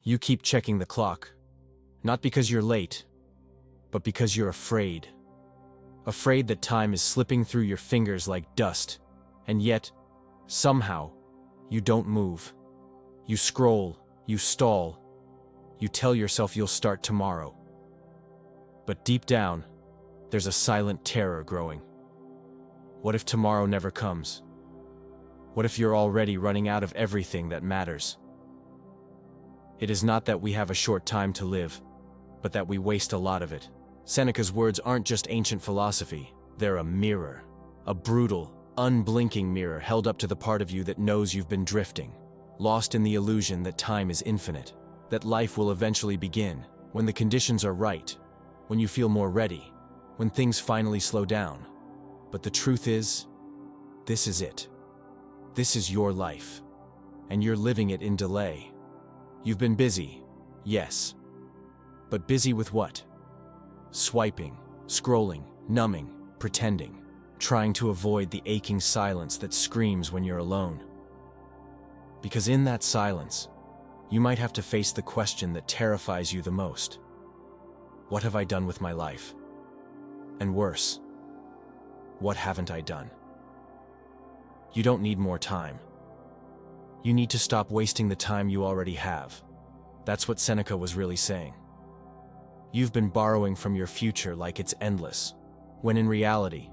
You keep checking the clock, not because you're late, but because you're afraid. Afraid that time is slipping through your fingers like dust, and yet, somehow, you don't move. You scroll, you stall, you tell yourself you'll start tomorrow. But deep down, there's a silent terror growing. What if tomorrow never comes? What if you're already running out of everything that matters? It is not that we have a short time to live, but that we waste a lot of it. Seneca's words aren't just ancient philosophy, they're a mirror. A brutal, unblinking mirror held up to the part of you that knows you've been drifting, lost in the illusion that time is infinite, that life will eventually begin, when the conditions are right, when you feel more ready, when things finally slow down. But the truth is, this is it. This is your life, and you're living it in delay. You've been busy, yes. But busy with what? Swiping, scrolling, numbing, pretending, trying to avoid the aching silence that screams when you're alone. Because in that silence, you might have to face the question that terrifies you the most. What have I done with my life? And worse, what haven't I done? You don't need more time. You need to stop wasting the time you already have. That's what Seneca was really saying. You've been borrowing from your future like it's endless, when in reality,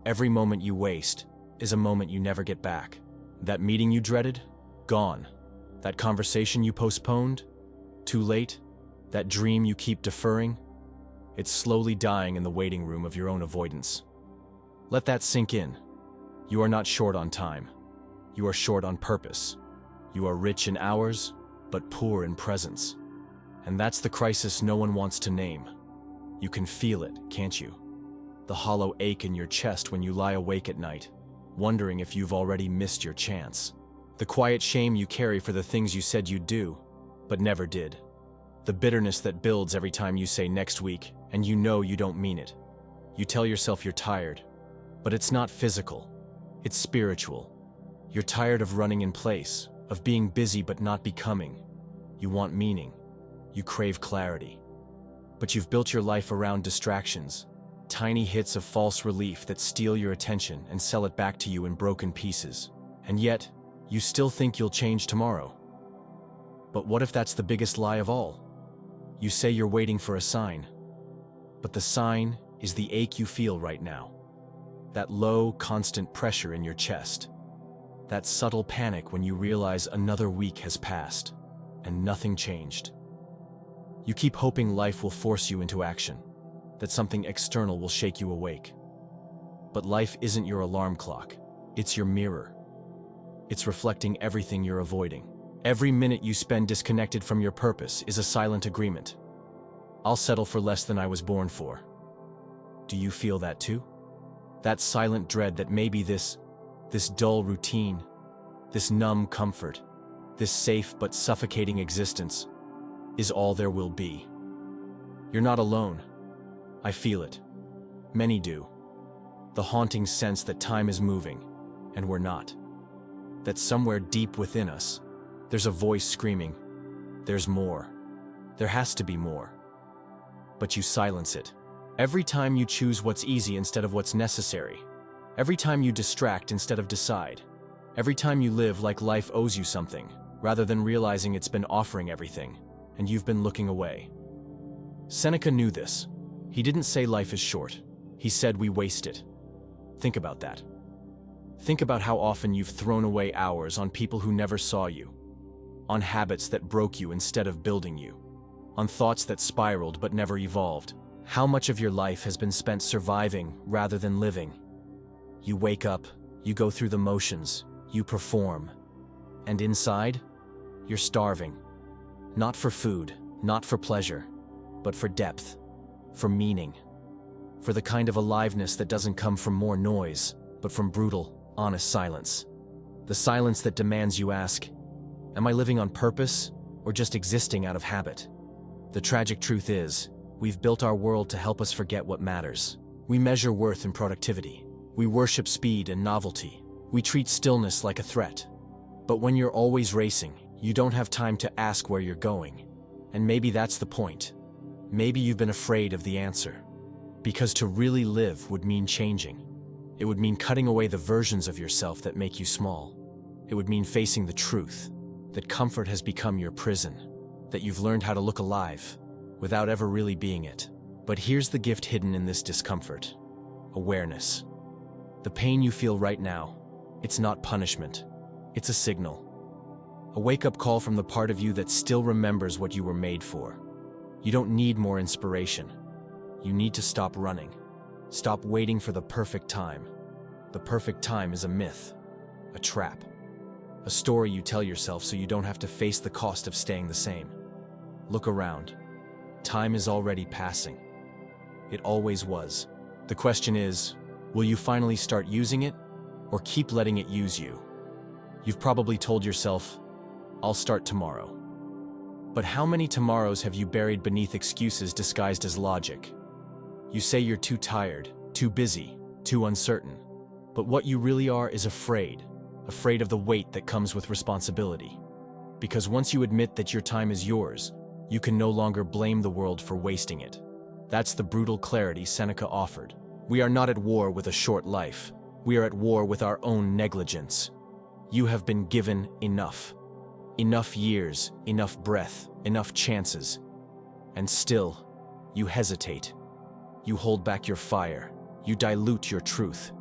every moment you waste is a moment you never get back. That meeting you dreaded? Gone. That conversation you postponed? Too late? That dream you keep deferring? It's slowly dying in the waiting room of your own avoidance. Let that sink in. You are not short on time. You are short on purpose. You are rich in hours, but poor in presence. And that's the crisis no one wants to name. You can feel it, can't you? The hollow ache in your chest when you lie awake at night, wondering if you've already missed your chance. The quiet shame you carry for the things you said you'd do, but never did. The bitterness that builds every time you say next week, and you know you don't mean it. You tell yourself you're tired, but it's not physical, it's spiritual. You're tired of running in place, of being busy but not becoming. You want meaning. You crave clarity. But you've built your life around distractions, tiny hits of false relief that steal your attention and sell it back to you in broken pieces. And yet, you still think you'll change tomorrow. But what if that's the biggest lie of all? You say you're waiting for a sign, but the sign is the ache you feel right now. That low, constant pressure in your chest. That subtle panic when you realize another week has passed and nothing changed. You keep hoping life will force you into action, that something external will shake you awake. But life isn't your alarm clock, it's your mirror. It's reflecting everything you're avoiding. Every minute you spend disconnected from your purpose is a silent agreement. I'll settle for less than I was born for. Do you feel that too? That silent dread that maybe this dull routine, this numb comfort, this safe but suffocating existence is all there will be. You're not alone. I feel it. Many do. The haunting sense that time is moving, and we're not. That somewhere deep within us, there's a voice screaming, there's more. There has to be more. But you silence it. Every time you choose what's easy instead of what's necessary. Every time you distract instead of decide. Every time you live like life owes you something, rather than realizing it's been offering everything, and you've been looking away. Seneca knew this. He didn't say life is short. He said we waste it. Think about that. Think about how often you've thrown away hours on people who never saw you, on habits that broke you instead of building you, on thoughts that spiraled but never evolved. How much of your life has been spent surviving rather than living? You wake up, you go through the motions, you perform, and inside, you're starving. Not for food, not for pleasure, but for depth, for meaning, for the kind of aliveness that doesn't come from more noise, but from brutal, honest silence. The silence that demands you ask, am I living on purpose or just existing out of habit? The tragic truth is, we've built our world to help us forget what matters. We measure worth in productivity. We worship speed and novelty. We treat stillness like a threat. But when you're always racing, you don't have time to ask where you're going. And maybe that's the point. Maybe you've been afraid of the answer. Because to really live would mean changing. It would mean cutting away the versions of yourself that make you small. It would mean facing the truth, that comfort has become your prison, that you've learned how to look alive, without ever really being it. But here's the gift hidden in this discomfort: awareness. The pain you feel right now, it's not punishment, it's a signal. A wake-up call from the part of you that still remembers what you were made for. You don't need more inspiration. You need to stop running. Stop waiting for the perfect time. The perfect time is a myth, a trap, a story you tell yourself so you don't have to face the cost of staying the same. Look around. Time is already passing. It always was. The question is, will you finally start using it, or keep letting it use you? You've probably told yourself, I'll start tomorrow. But how many tomorrows have you buried beneath excuses disguised as logic? You say you're too tired, too busy, too uncertain. But what you really are is afraid of the weight that comes with responsibility. Because once you admit that your time is yours, you can no longer blame the world for wasting it. That's the brutal clarity Seneca offered. We are not at war with a short life. We are at war with our own negligence. You have been given enough. Enough years, enough breath, enough chances. And still, you hesitate. You hold back your fire. You dilute your truth.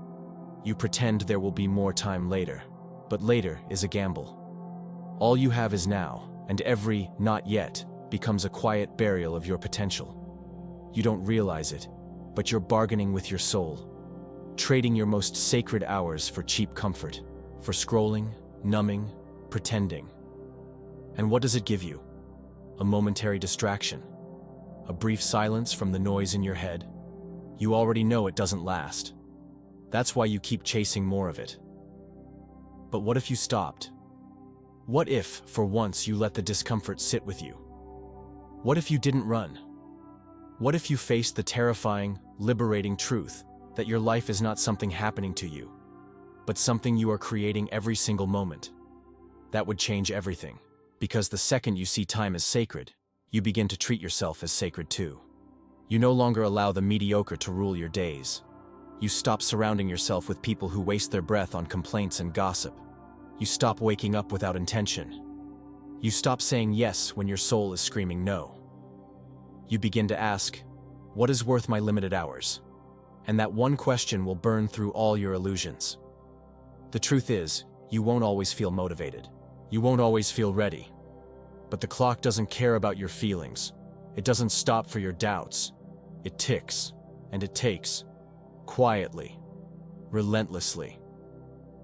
You pretend there will be more time later. But later is a gamble. All you have is now, and every not yet becomes a quiet burial of your potential. You don't realize it, but you're bargaining with your soul, trading your most sacred hours for cheap comfort, for scrolling, numbing, pretending. And what does it give you? A momentary distraction, a brief silence from the noise in your head. You already know it doesn't last. That's why you keep chasing more of it. But what if you stopped? What if, for once, you let the discomfort sit with you? What if you didn't run? What if you faced the terrifying, liberating truth that your life is not something happening to you, but something you are creating every single moment? That would change everything, because the second you see time as sacred, you begin to treat yourself as sacred too. You no longer allow the mediocre to rule your days. You stop surrounding yourself with people who waste their breath on complaints and gossip. You stop waking up without intention. You stop saying yes when your soul is screaming no. You begin to ask, what is worth my limited hours? And that one question will burn through all your illusions. The truth is, you won't always feel motivated. You won't always feel ready. But the clock doesn't care about your feelings. It doesn't stop for your doubts. It ticks, and it takes, quietly, relentlessly.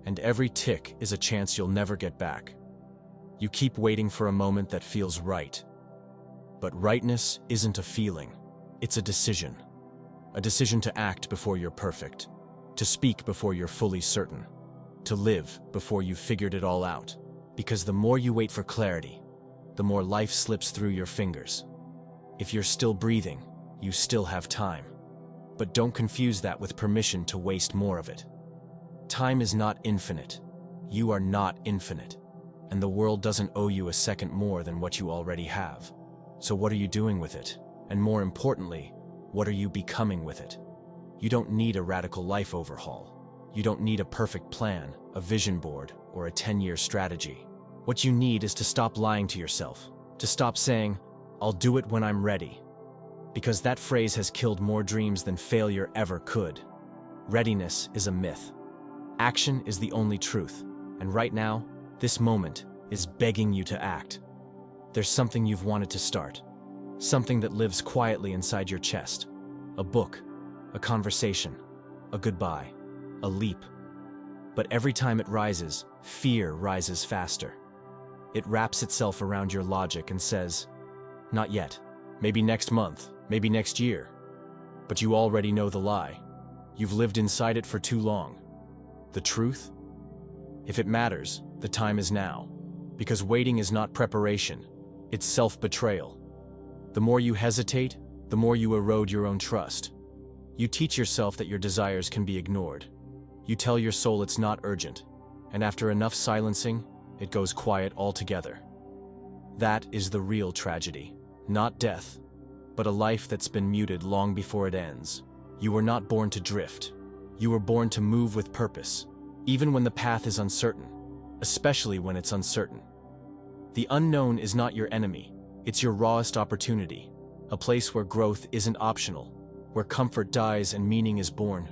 And every tick is a chance you'll never get back. You keep waiting for a moment that feels right. But rightness isn't a feeling, it's a decision. A decision to act before you're perfect, to speak before you're fully certain, to live before you've figured it all out. Because the more you wait for clarity, the more life slips through your fingers. If you're still breathing, you still have time. But don't confuse that with permission to waste more of it. Time is not infinite. You are not infinite. And the world doesn't owe you a second more than what you already have. So what are you doing with it? And more importantly, what are you becoming with it? You don't need a radical life overhaul. You don't need a perfect plan, a vision board, or a 10-year strategy. What you need is to stop lying to yourself, to stop saying, I'll do it when I'm ready. Because that phrase has killed more dreams than failure ever could. Readiness is a myth. Action is the only truth. And right now, this moment is begging you to act. There's something you've wanted to start. Something that lives quietly inside your chest. A book, a conversation, a goodbye, a leap. But every time it rises, fear rises faster. It wraps itself around your logic and says, not yet. Maybe next month, maybe next year. But you already know the lie. You've lived inside it for too long. The truth? If it matters, the time is now. Because waiting is not preparation, it's self-betrayal. The more you hesitate, the more you erode your own trust. You teach yourself that your desires can be ignored. You tell your soul it's not urgent, and after enough silencing, it goes quiet altogether. That is the real tragedy. Not death, but a life that's been muted long before it ends. You were not born to drift. You were born to move with purpose, even when the path is uncertain, especially when it's uncertain. The unknown is not your enemy. It's your rawest opportunity, a place where growth isn't optional, where comfort dies and meaning is born.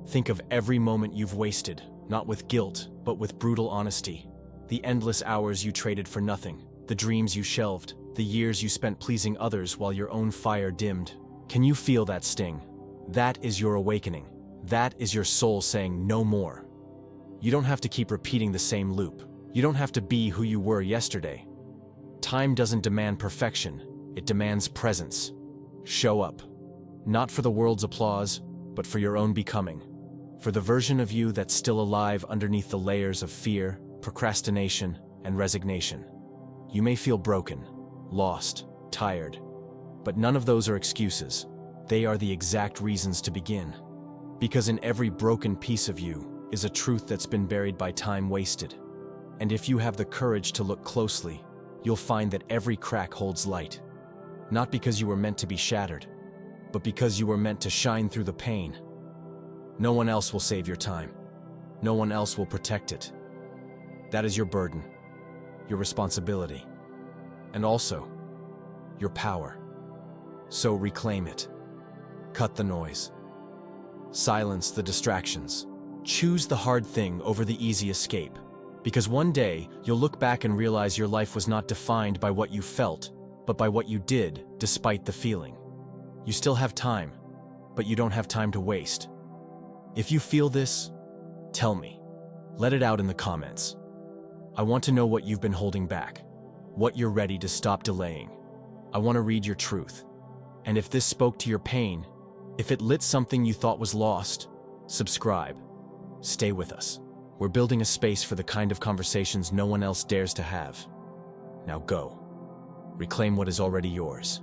Think of every moment you've wasted, not with guilt, but with brutal honesty. The endless hours you traded for nothing, the dreams you shelved, the years you spent pleasing others while your own fire dimmed. Can you feel that sting? That is your awakening. That is your soul saying no more. You don't have to keep repeating the same loop. You don't have to be who you were yesterday. Time doesn't demand perfection, it demands presence. Show up. Not for the world's applause, but for your own becoming. For the version of you that's still alive underneath the layers of fear, procrastination, and resignation. You may feel broken, lost, tired, but none of those are excuses. They are the exact reasons to begin. Because in every broken piece of you is a truth that's been buried by time wasted. And if you have the courage to look closely, you'll find that every crack holds light. Not because you were meant to be shattered, but because you were meant to shine through the pain. No one else will save your time. No one else will protect it. That is your burden, your responsibility, and also your power. So reclaim it. Cut the noise. Silence the distractions. Choose the hard thing over the easy escape. Because one day, you'll look back and realize your life was not defined by what you felt, but by what you did despite the feeling. You still have time, but you don't have time to waste. If you feel this, tell me. Let it out in the comments. I want to know what you've been holding back, what you're ready to stop delaying. I want to read your truth. And if this spoke to your pain, if it lit something you thought was lost, subscribe. Stay with us. We're building a space for the kind of conversations no one else dares to have. Now go. Reclaim what is already yours.